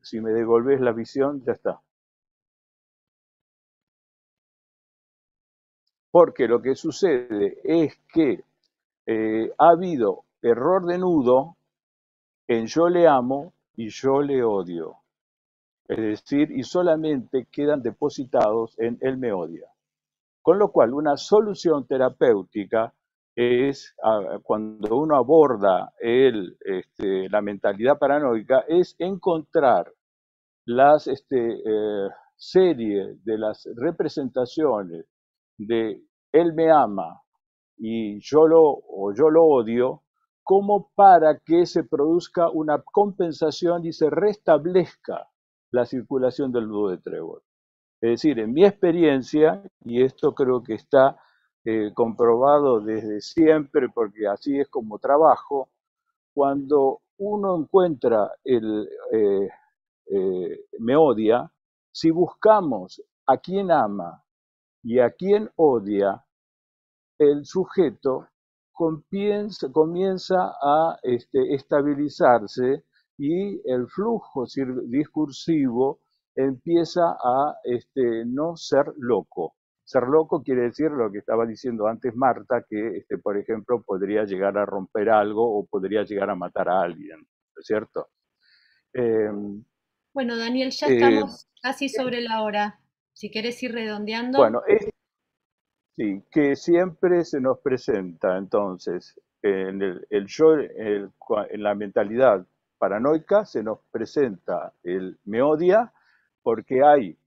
Si me devolvés la visión, ya está. Porque lo que sucede es que ha habido error de nudo en yo le amo y yo le odio. Es decir, y solamente quedan depositados en él me odia. Con lo cual, una solución terapéutica es, cuando uno aborda la mentalidad paranoica, es encontrar las series de las representaciones de él me ama y yo lo odio, como para que se produzca una compensación y se restablezca la circulación del nudo de trébol. Es decir, en mi experiencia, y esto creo que está comprobado desde siempre, porque así es como trabajo, cuando uno encuentra el me odia, si buscamos a quien ama y a quien odia, el sujeto comienza a estabilizarse y el flujo discursivo empieza a no ser loco. Ser loco quiere decir lo que estaba diciendo antes Marta, que por ejemplo podría llegar a romper algo o podría llegar a matar a alguien, ¿no es cierto? Bueno, Daniel, ya estamos casi sobre la hora. Si querés ir redondeando. Bueno, sí, que siempre se nos presenta entonces en el yo, en la mentalidad paranoica se nos presenta el me odia, porque hay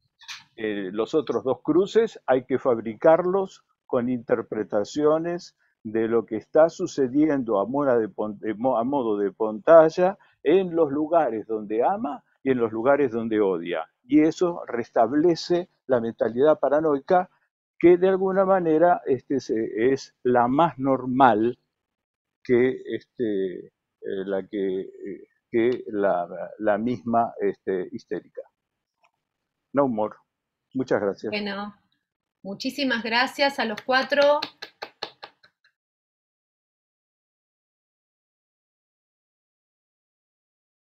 los otros dos cruces, hay que fabricarlos con interpretaciones de lo que está sucediendo a modo de pantalla en los lugares donde ama y en los lugares donde odia. Y eso restablece la mentalidad paranoica, que de alguna manera es la más normal que la misma histérica. No more. Muchas gracias. Bueno, muchísimas gracias a los 4.